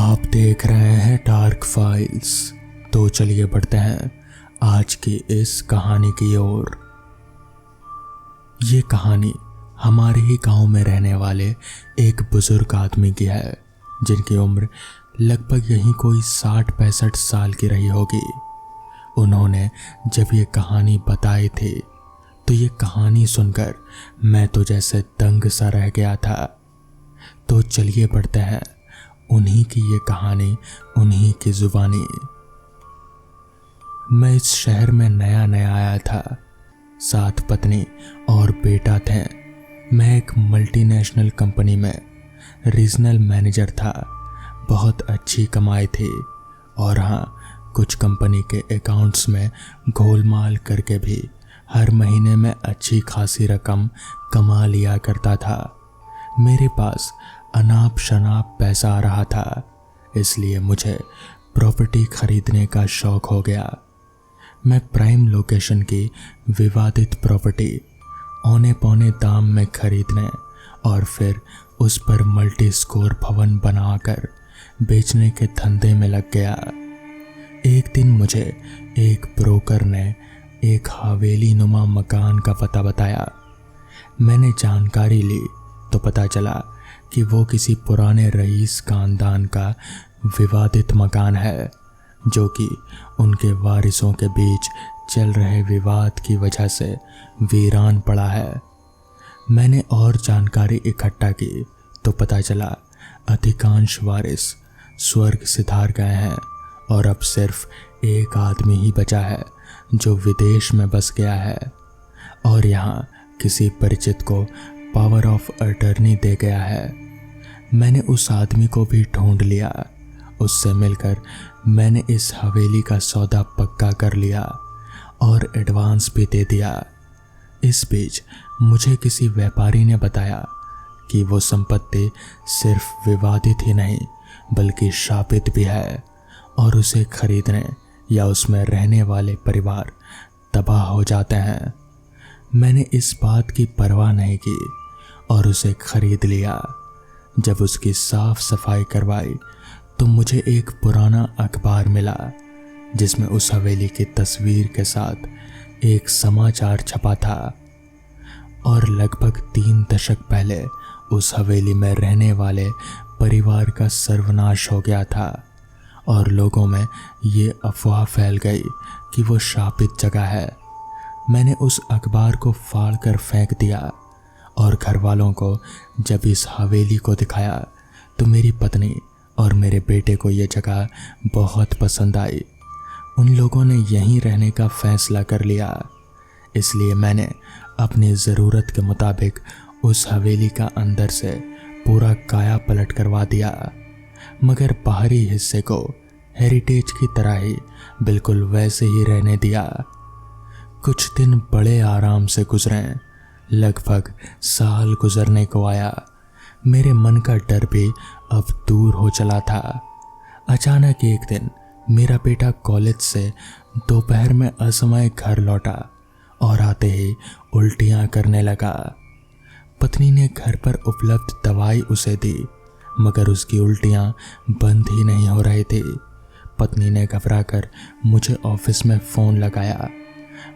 आप देख रहे हैं डार्क फाइल्स। तो चलिए बढ़ते हैं आज की इस कहानी की ओर। ये कहानी हमारे ही गांव में रहने वाले एक बुजुर्ग आदमी की है, जिनकी उम्र लगभग यही कोई 60-65 साल की रही होगी। उन्होंने जब ये कहानी बताई थी तो ये कहानी सुनकर मैं तो जैसे दंग सा रह गया था। तो चलिए बढ़ते हैं उन्हीं की ये कहानी, उन्हीं की जुबानी। मैं इस शहर में नया नया आया था। 7 पत्नी और बेटा थे। मैं एक मल्टीनेशनल कंपनी में रीजनल मैनेजर था। बहुत अच्छी कमाई थी और हाँ, कुछ कंपनी के अकाउंट्स में गोलमाल करके भी हर महीने में अच्छी खासी रकम कमा लिया करता था। मेरे पास अनाप शनाप पैसा आ रहा था, इसलिए मुझे प्रॉपर्टी खरीदने का शौक हो गया। मैं प्राइम लोकेशन की विवादित प्रॉपर्टी औने पौने दाम में खरीदने और फिर उस पर मल्टी स्कोर भवन बनाकर बेचने के धंधे में लग गया। एक दिन मुझे एक ब्रोकर ने एक हवेली नुमा मकान का पता बताया। मैंने जानकारी ली तो पता चला कि वो किसी पुराने रईस खानदान का विवादित मकान है, जो कि उनके वारिसों के बीच चल रहे विवाद की वजह से वीरान पड़ा है। मैंने और जानकारी इकट्ठा की तो पता चला अधिकांश वारिस स्वर्ग सिधार गए हैं और अब सिर्फ एक आदमी ही बचा है जो विदेश में बस गया है और यहाँ किसी परिचित को पावर ऑफ अटर्नी दे गया है। मैंने उस आदमी को भी ढूंढ लिया। उससे मिलकर मैंने इस हवेली का सौदा पक्का कर लिया और एडवांस भी दे दिया। इस बीच मुझे किसी व्यापारी ने बताया कि वो संपत्ति सिर्फ विवादित ही नहीं बल्कि शापित भी है और उसे खरीदने या उसमें रहने वाले परिवार तबाह हो जाते हैं। मैंने इस बात की परवाह नहीं की और उसे खरीद लिया। जब उसकी साफ सफाई करवाई तो मुझे एक पुराना अखबार मिला जिसमें उस हवेली की तस्वीर के साथ एक समाचार छपा था और लगभग 3 दशक पहले उस हवेली में रहने वाले परिवार का सर्वनाश हो गया था और लोगों में ये अफवाह फैल गई कि वो शापित जगह है। मैंने उस अखबार को फाड़ कर फेंक दिया और घर वालों को जब इस हवेली को दिखाया तो मेरी पत्नी और मेरे बेटे को ये जगह बहुत पसंद आई। उन लोगों ने यहीं रहने का फैसला कर लिया। इसलिए मैंने अपनी ज़रूरत के मुताबिक उस हवेली का अंदर से पूरा काया पलट करवा दिया, मगर बाहरी हिस्से को हेरिटेज की तरह ही बिल्कुल वैसे ही रहने दिया। कुछ दिन बड़े आराम से गुजरे। लगभग साल गुजरने को आया। मेरे मन का डर भी अब दूर हो चला था। अचानक एक दिन मेरा बेटा कॉलेज से दोपहर में असमय घर लौटा और आते ही उल्टियां करने लगा। पत्नी ने घर पर उपलब्ध दवाई उसे दी, मगर उसकी उल्टियां बंद ही नहीं हो रही थी। पत्नी ने घबराकर मुझे ऑफिस में फ़ोन लगाया,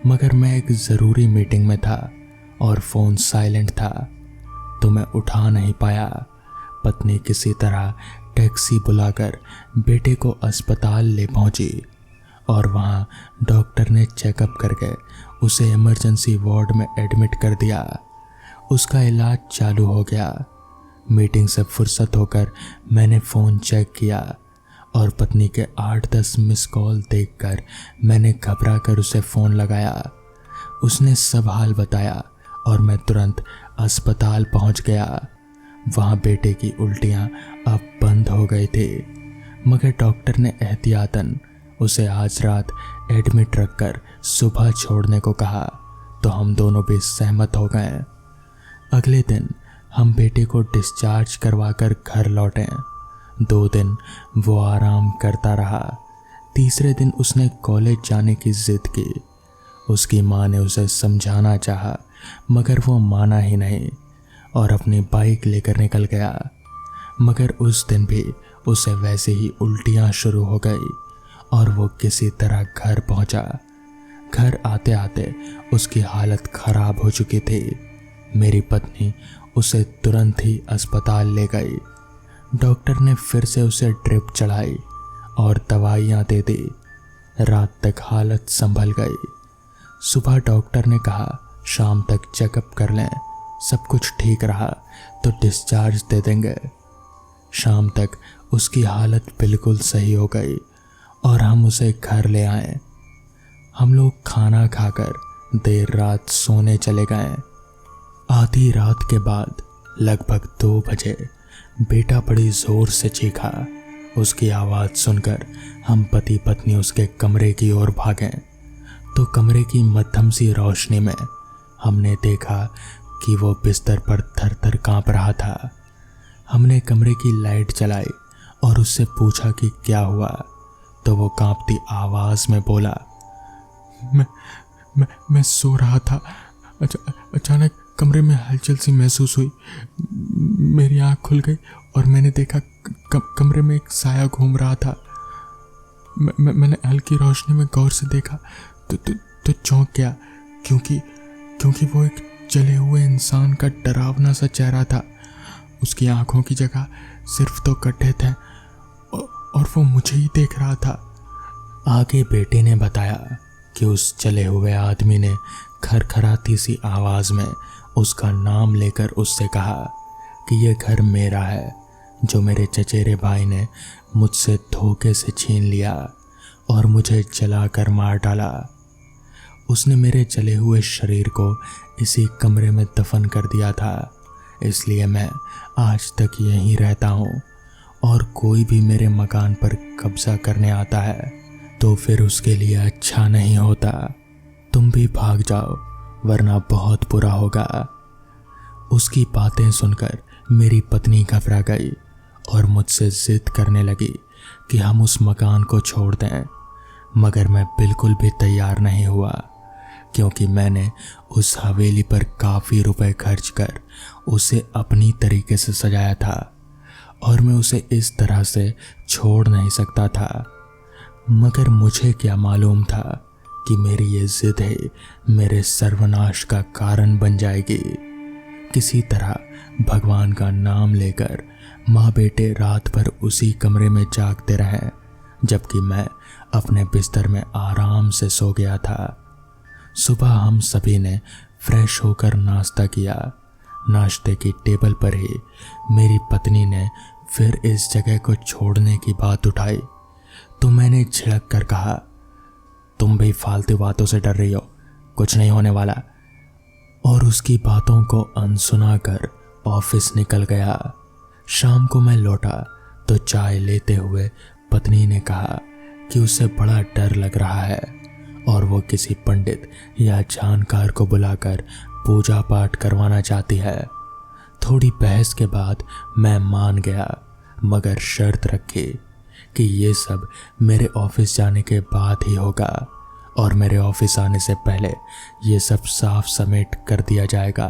मगर मैं एक ज़रूरी मीटिंग में था और फ़ोन साइलेंट था तो मैं उठा नहीं पाया। पत्नी किसी तरह टैक्सी बुलाकर बेटे को अस्पताल ले पहुंची और वहां डॉक्टर ने चेकअप करके उसे इमरजेंसी वार्ड में एडमिट कर दिया। उसका इलाज चालू हो गया। मीटिंग से फुर्सत होकर मैंने फ़ोन चेक किया और पत्नी के 8-10 मिस कॉल देखकर मैंने घबरा कर उसे फ़ोन लगाया। उसने सब हाल बताया और मैं तुरंत अस्पताल पहुंच गया। वहां बेटे की उल्टियां अब बंद हो गई थी, मगर डॉक्टर ने एहतियातन उसे आज रात एडमिट रखकर सुबह छोड़ने को कहा तो हम दोनों भी सहमत हो गए। अगले दिन हम बेटे को डिस्चार्ज करवाकर घर लौटे। 2 दिन वो आराम करता रहा। तीसरे दिन उसने कॉलेज जाने की जिद की। उसकी माँ ने उसे समझाना चाहा, मगर वो माना ही नहीं और अपनी बाइक लेकर निकल गया। मगर उस दिन भी उसे वैसे ही उल्टियां शुरू हो गई और वो किसी तरह घर पहुंचा। घर आते आते उसकी हालत खराब हो चुकी थी। मेरी पत्नी उसे तुरंत ही अस्पताल ले गई। डॉक्टर ने फिर से उसे ड्रिप चढ़ाई और दवाइयाँ दे दी। रात तक हालत संभल गई। सुबह डॉक्टर ने कहा शाम तक चेकअप कर लें, सब कुछ ठीक रहा तो डिस्चार्ज दे देंगे। शाम तक उसकी हालत बिल्कुल सही हो गई और हम उसे घर ले आए। हम लोग खाना खाकर देर रात सोने चले गए। आधी रात के बाद लगभग 2 बजे बेटा बड़ी जोर से चीखा। उसकी आवाज़ सुनकर हम पति पत्नी उसके कमरे की ओर भागे तो कमरे की मध्यम सी रोशनी में हमने देखा कि वो बिस्तर पर थर थर काँप रहा था। हमने कमरे की लाइट जलाई और उससे पूछा कि क्या हुआ, तो वो कांपती आवाज़ में बोला, मैं सो रहा था। अचानक कमरे में हलचल सी महसूस हुई। मेरी आंख खुल गई और मैंने देखा कमरे में एक साया घूम रहा था। मैंने हल्की रोशनी में गौर से देखा तो चौंक गया क्योंकि वो एक जले हुए इंसान का डरावना सा चेहरा था। उसकी आंखों की जगह सिर्फ 2 गड्ढे थे और वो मुझे ही देख रहा था। आगे बेटे ने बताया कि उस जले हुए आदमी ने खरखराती सी आवाज़ में उसका नाम लेकर उससे कहा कि ये घर मेरा है, जो मेरे चचेरे भाई ने मुझसे धोखे से छीन लिया और मुझे जलाकर मार डाला। उसने मेरे जले हुए शरीर को इसी कमरे में दफन कर दिया था, इसलिए मैं आज तक यहीं रहता हूँ और कोई भी मेरे मकान पर कब्जा करने आता है तो फिर उसके लिए अच्छा नहीं होता। तुम भी भाग जाओ वरना बहुत बुरा होगा। उसकी बातें सुनकर मेरी पत्नी घबरा गई और मुझसे जिद करने लगी कि हम उस मकान को छोड़ दें, मगर मैं बिल्कुल भी तैयार नहीं हुआ क्योंकि मैंने उस हवेली पर काफ़ी रुपए खर्च कर उसे अपनी तरीके से सजाया था और मैं उसे इस तरह से छोड़ नहीं सकता था। मगर मुझे क्या मालूम था कि मेरी ये जिद है मेरे सर्वनाश का कारण बन जाएगी। किसी तरह भगवान का नाम लेकर माँ बेटे रात भर उसी कमरे में जागते रहे, जबकि मैं अपने बिस्तर में आराम से सो गया था। सुबह हम सभी ने फ्रेश होकर नाश्ता किया। नाश्ते की टेबल पर ही मेरी पत्नी ने फिर इस जगह को छोड़ने की बात उठाई तो मैंने झिड़क कर कहा, तुम भी फालतू बातों से डर रही हो, कुछ नहीं होने वाला। और उसकी बातों को अनसुना कर ऑफिस निकल गया। शाम को मैं लौटा तो चाय लेते हुए पत्नी ने कहा कि उसे बड़ा डर लग रहा है और वो किसी पंडित या जानकार को बुलाकर पूजा पाठ करवाना चाहती है। थोड़ी बहस के बाद मैं मान गया, मगर शर्त रखी कि ये सब मेरे ऑफिस जाने के बाद ही होगा और मेरे ऑफिस आने से पहले ये सब साफ समेट कर दिया जाएगा।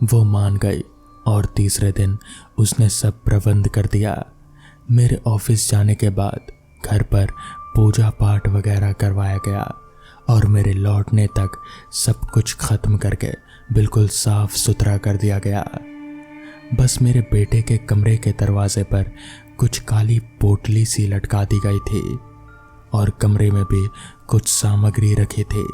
वो मान गई और तीसरे दिन उसने सब प्रबंध कर दिया। मेरे ऑफिस जाने के बाद घर पर पूजा पाठ वगैरह करवाया गया और मेरे लौटने तक सब कुछ खत्म करके बिल्कुल साफ सुथरा कर दिया गया। बस मेरे बेटे के कमरे के दरवाजे पर कुछ काली पोटली सी लटका दी गई थी और कमरे में भी कुछ सामग्री रखी थी।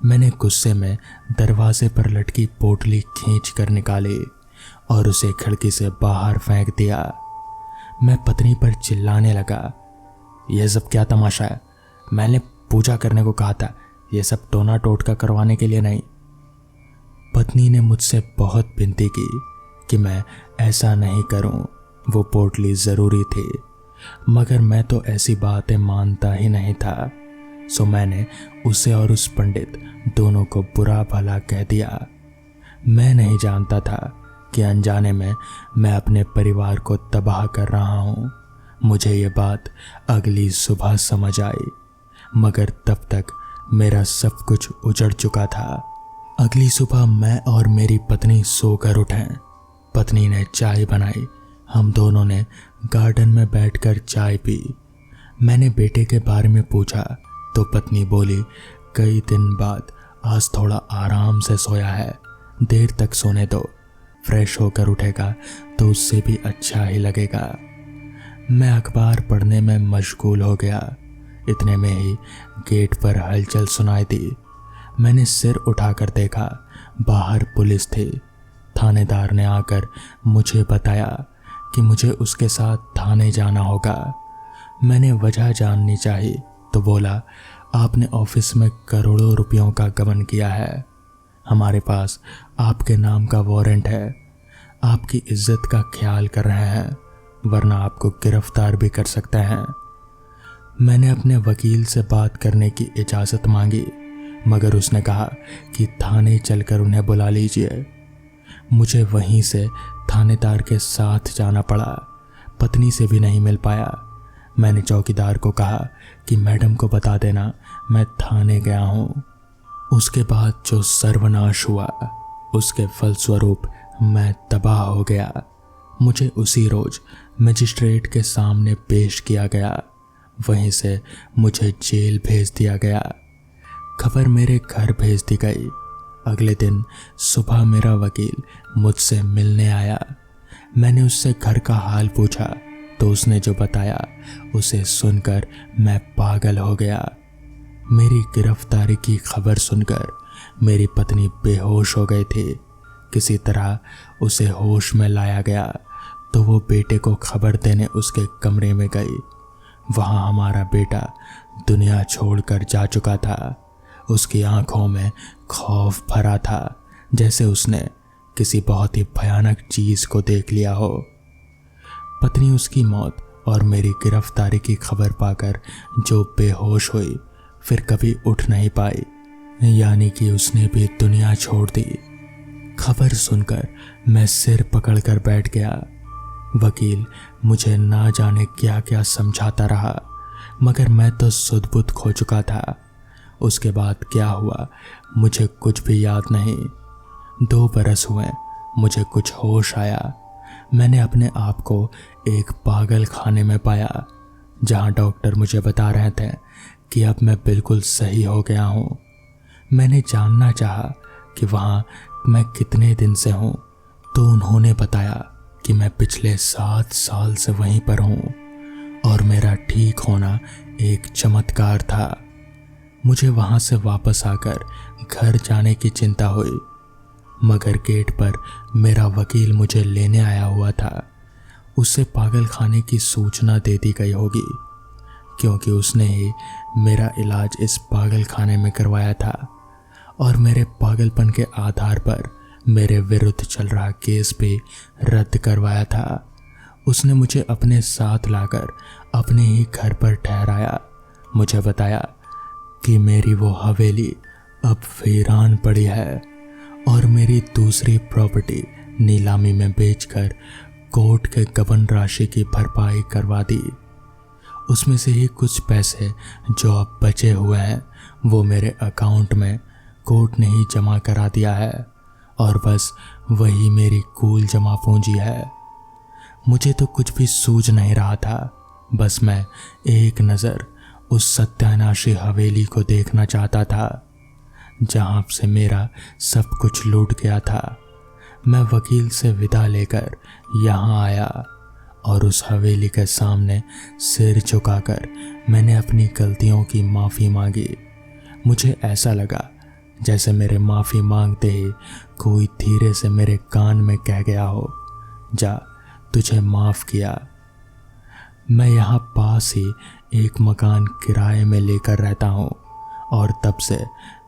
मैंने गुस्से में दरवाजे पर लटकी पोटली खींच कर निकाली और उसे खिड़की से बाहर फेंक दिया। मैं पत्नी पर चिल्लाने लगा, यह सब क्या तमाशा है? मैंने पूजा करने को कहा था, यह सब टोना टोटका करवाने के लिए नहीं। पत्नी ने मुझसे बहुत विनती की कि मैं ऐसा नहीं करूं, वो पोटली ज़रूरी थी, मगर मैं तो ऐसी बातें मानता ही नहीं था। सो मैंने उसे और उस पंडित दोनों को बुरा भला कह दिया। मैं नहीं जानता था कि अनजाने में मैं अपने परिवार को तबाह कर रहा हूँ। मुझे ये बात अगली सुबह समझ आई, मगर तब तक मेरा सब कुछ उजड़ चुका था। अगली सुबह मैं और मेरी पत्नी सोकर उठे। पत्नी ने चाय बनाई, हम दोनों ने गार्डन में बैठकर चाय पी। मैंने बेटे के बारे में पूछा तो पत्नी बोली, कई दिन बाद आज थोड़ा आराम से सोया है, देर तक सोने दो, फ्रेश होकर उठेगा तो उससे भी अच्छा ही लगेगा। मैं अखबार पढ़ने में मशगूल हो गया। इतने में ही गेट पर हलचल सुनाई दी। मैंने सिर उठाकर देखा, बाहर पुलिस थी। थानेदार ने आकर मुझे बताया कि मुझे उसके साथ थाने जाना होगा। मैंने वजह जाननी चाहिए तो बोला, आपने ऑफिस में करोड़ों रुपयों का गबन किया है, हमारे पास आपके नाम का वारंट है, आपकी इज्जत का ख्याल कर रहे हैं, वरना आपको गिरफ्तार भी कर सकते हैं। मैंने अपने वकील से बात करने की इजाज़त मांगी, मगर उसने कहा कि थाने चलकर उन्हें बुला लीजिए। मुझे वहीं से थानेदार के साथ जाना पड़ा। पत्नी से भी नहीं मिल पाया। मैंने चौकीदार को कहा कि मैडम को बता देना मैं थाने गया हूँ। उसके बाद जो सर्वनाश हुआ, उसके फलस्वरूप मैं तबाह हो गया। मुझे उसी रोज मजिस्ट्रेट के सामने पेश किया गया। वहीं से मुझे जेल भेज दिया गया। खबर मेरे घर भेज दी गई। अगले दिन सुबह मेरा वकील मुझसे मिलने आया। मैंने उससे घर का हाल पूछा तो उसने जो बताया उसे सुनकर मैं पागल हो गया। मेरी गिरफ्तारी की खबर सुनकर मेरी पत्नी बेहोश हो गई थी। किसी तरह उसे होश में लाया गया तो वो बेटे को खबर देने उसके कमरे में गई। वहाँ हमारा बेटा दुनिया छोड़कर जा चुका था। उसकी आंखों में खौफ भरा था, जैसे उसने किसी बहुत ही भयानक चीज को देख लिया हो। पत्नी उसकी मौत और मेरी गिरफ्तारी की खबर पाकर जो बेहोश हुई, फिर कभी उठ नहीं पाई, यानी कि उसने भी दुनिया छोड़ दी। खबर सुनकर मैं सिर पकड़कर बैठ गया। वकील मुझे ना जाने क्या क्या समझाता रहा, मगर मैं तो सुध-बुध खो चुका था। उसके बाद क्या हुआ मुझे कुछ भी याद नहीं। 2 बरस हुए, मुझे कुछ होश आया। मैंने अपने आप को एक पागल खाने में पाया, जहां डॉक्टर मुझे बता रहे थे कि अब मैं बिल्कुल सही हो गया हूँ। मैंने जानना चाहा कि वहाँ मैं कितने दिन से हूँ, तो उन्होंने बताया कि मैं पिछले 7 साल से वहीं पर हूँ और मेरा ठीक होना एक चमत्कार था। मुझे वहाँ से वापस आकर घर जाने की चिंता हुई, मगर गेट पर मेरा वकील मुझे लेने आया हुआ था। उससे पागल खाने की सूचना दे दी गई होगी, क्योंकि उसने ही मेरा इलाज इस पागल खाने में करवाया था और मेरे पागलपन के आधार पर मेरे विरुद्ध चल रहा केस भी रद्द करवाया था। उसने मुझे अपने साथ लाकर अपने ही घर पर ठहराया। मुझे बताया कि मेरी वो हवेली अब वीरान पड़ी है और मेरी दूसरी प्रॉपर्टी नीलामी में बेचकर कोर्ट के गबन राशि की भरपाई करवा दी। उसमें से ही कुछ पैसे जो अब बचे हुए हैं वो मेरे अकाउंट में कोर्ट ने ही जमा करा दिया है और बस वही मेरी कुल जमा पूंजी है। मुझे तो कुछ भी सूझ नहीं रहा था। बस मैं एक नज़र उस सत्यानाशी हवेली को देखना चाहता था जहां से मेरा सब कुछ लूट गया था। मैं वकील से विदा लेकर यहाँ आया और उस हवेली के सामने सिर झुकाकर मैंने अपनी गलतियों की माफ़ी मांगी। मुझे ऐसा लगा जैसे मेरे माफ़ी मांगते ही कोई धीरे से मेरे कान में कह गया हो, जा तुझे माफ़ किया। मैं यहाँ पास ही एक मकान किराए में लेकर रहता हूँ और तब से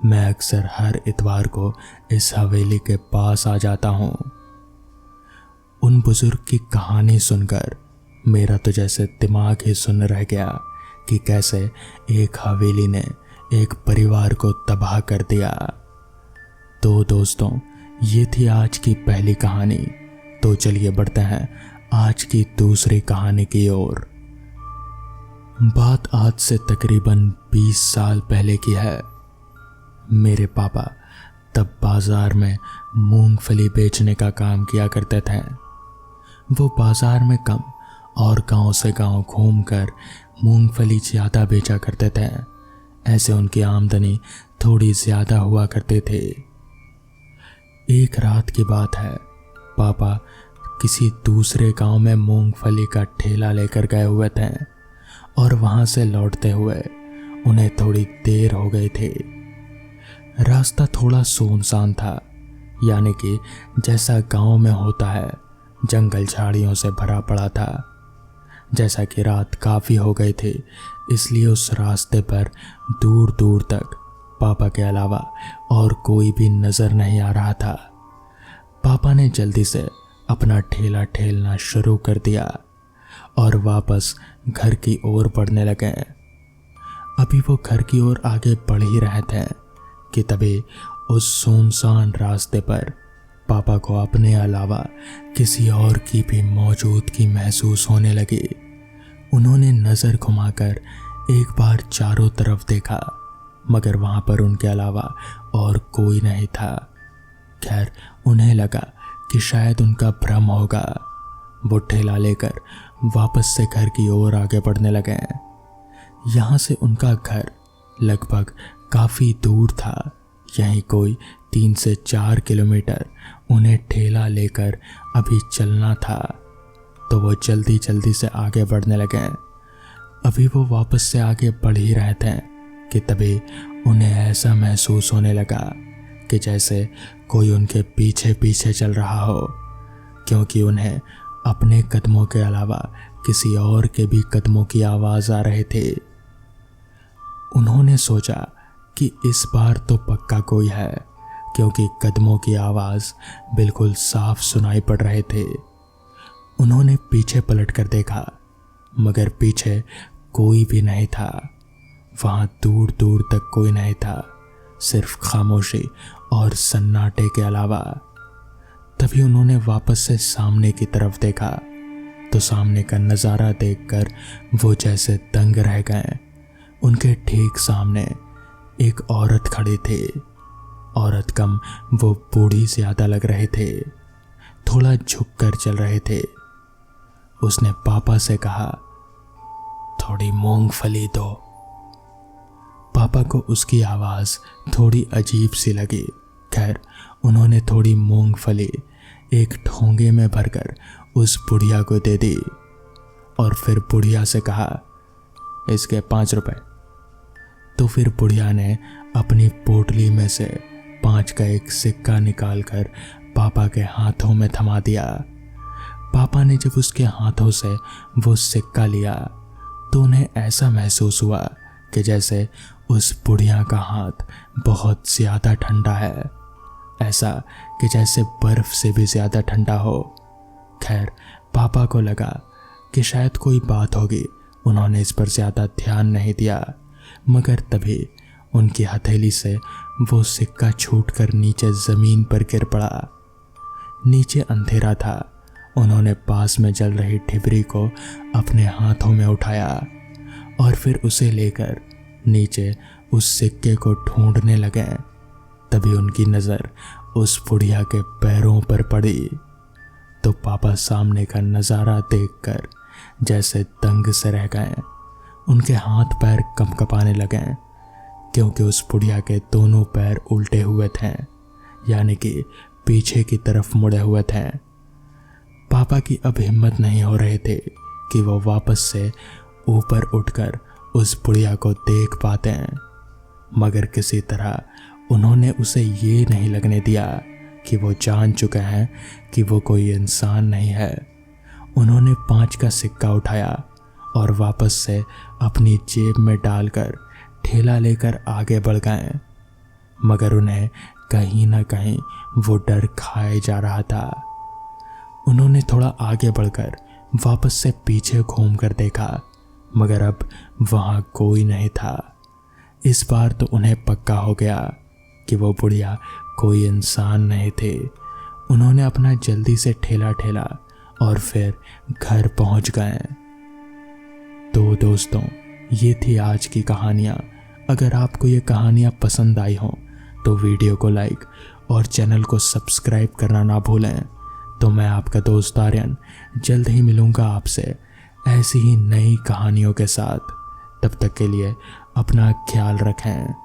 मैं अक्सर हर इतवार को इस हवेली के पास आ जाता हूँ। उन बुजुर्ग की कहानी सुनकर मेरा तो जैसे दिमाग ही सुन रह गया कि कैसे एक हवेली ने एक परिवार को तबाह कर दिया। तो दोस्तों, ये थी आज की पहली कहानी। तो चलिए बढ़ते हैं आज की दूसरी कहानी की ओर। बात आज से तकरीबन 20 साल पहले की है। मेरे पापा तब बाजार में मूंगफली बेचने का काम किया करते थे। वो बाजार में कम और गांव से गांव घूमकर मूंगफली ज़्यादा बेचा करते थे। ऐसे उनकी आमदनी थोड़ी ज़्यादा हुआ करते थे। एक रात की बात है, पापा किसी दूसरे गांव में मूंगफली का ठेला लेकर गए हुए थे और वहां से लौटते हुए उन्हें थोड़ी देर हो गई थी। रास्ता थोड़ा सुनसान था, यानी कि जैसा गांव में होता है, जंगल झाड़ियों से भरा पड़ा था। जैसा कि रात काफ़ी हो गई थी, इसलिए उस रास्ते पर दूर दूर तक पापा के अलावा और कोई भी नज़र नहीं आ रहा था। पापा ने जल्दी से अपना ठेला ठेलना शुरू कर दिया और वापस घर की ओर बढ़ने लगे। अभी वो घर की ओर आगे बढ़ ही रहे थे कि तभी उस सुनसान रास्ते पर पापा को अपने अलावा किसी और की भी मौजूदगी महसूस होने लगी। उन्होंने नज़र घुमाकर एक बार चारों तरफ देखा, मगर वहां पर उनके अलावा और कोई नहीं था। खैर, उन्हें लगा कि शायद उनका भ्रम होगा। वो ठेला लेकर वापस से घर की ओर आगे बढ़ने लगे। यहाँ से उनका घर लगभग काफ़ी दूर था, यहीं कोई 3 से 4 किलोमीटर उन्हें ठेला लेकर अभी चलना था। तो वो जल्दी जल्दी से आगे बढ़ने लगे। अभी वो वापस से आगे बढ़ ही रहे थे कि तभी उन्हें ऐसा महसूस होने लगा कि जैसे कोई उनके पीछे पीछे चल रहा हो, क्योंकि उन्हें अपने कदमों के अलावा किसी और के भी कदमों की आवाज़ आ रहे थे। उन्होंने सोचा कि इस बार तो पक्का कोई है, क्योंकि कदमों की आवाज़ बिल्कुल साफ सुनाई पड़ रहे थे। उन्होंने पीछे पलट कर देखा, मगर पीछे कोई भी नहीं था। वहाँ दूर दूर तक कोई नहीं था, सिर्फ खामोशी और सन्नाटे के अलावा। तभी उन्होंने वापस से सामने की तरफ देखा तो सामने का नज़ारा देखकर वो जैसे दंग रह गए। उनके ठीक सामने एक औरत खड़ी थी। औरत कम वो बूढ़ी ज़्यादा लग रहे थे, थोड़ा झुककर चल रहे थे। उसने पापा से कहा, थोड़ी मूंगफली दो। पापा को उसकी आवाज़ थोड़ी अजीब सी लगी। खैर, उन्होंने थोड़ी मूंगफली एक ठोंगे में भरकर उस बुढ़िया को दे दी और फिर बुढ़िया से कहा, इसके 5 रुपए। तो फिर बुढ़िया ने अपनी पोटली में से 5 का एक सिक्का निकालकर पापा के हाथों में थमा दिया। पापा ने जब उसके हाथों से वो सिक्का लिया तो उन्हें ऐसा महसूस हुआ कि जैसे उस बुढ़िया का हाथ बहुत ज़्यादा ठंडा है, ऐसा कि जैसे बर्फ़ से भी ज़्यादा ठंडा हो। खैर, पापा को लगा कि शायद कोई बात होगी, उन्होंने इस पर ज़्यादा ध्यान नहीं दिया। मगर तभी उनकी हथेली से वो सिक्का छूटकर नीचे ज़मीन पर गिर पड़ा। नीचे अंधेरा था। उन्होंने पास में जल रही ठिबरी को अपने हाथों में उठाया और फिर उसे लेकर नीचे उस सिक्के को ढूंढने लगे। तभी उनकी नज़र उस बुढ़िया के पैरों पर पड़ी तो पापा सामने का नज़ारा देखकर जैसे दंग से रह गए। उनके हाथ पैर कंपकपाने लगे, क्योंकि उस बुढ़िया के दोनों पैर उल्टे हुए थे, यानी कि पीछे की तरफ मुड़े हुए थे। पापा की अब हिम्मत नहीं हो रहे थे कि वो वापस से ऊपर उठकर उस बुढ़िया को देख पाते हैं, मगर किसी तरह उन्होंने उसे ये नहीं लगने दिया कि वो जान चुके हैं कि वो कोई इंसान नहीं है। उन्होंने 5 का सिक्का उठाया और वापस से अपनी जेब में डालकर ठेला लेकर आगे बढ़ गए, मगर उन्हें कहीं ना कहीं वो डर खाए जा रहा था। उन्होंने थोड़ा आगे बढ़कर वापस से पीछे घूमकर देखा, मगर अब वहाँ कोई नहीं था। इस बार तो उन्हें पक्का हो गया कि वो बुढ़िया कोई इंसान नहीं थे। उन्होंने अपना जल्दी से ठेला ठेला और फिर घर पहुँच गए। तो दोस्तों, ये थी आज की कहानियाँ। अगर आपको ये कहानियाँ पसंद आई हों तो वीडियो को लाइक और चैनल को सब्सक्राइब करना ना भूलें, तो मैं आपका दोस्त आर्यन जल्द ही मिलूंगा आपसे ऐसी ही नई कहानियों के साथ। तब तक के लिए अपना ख्याल रखें।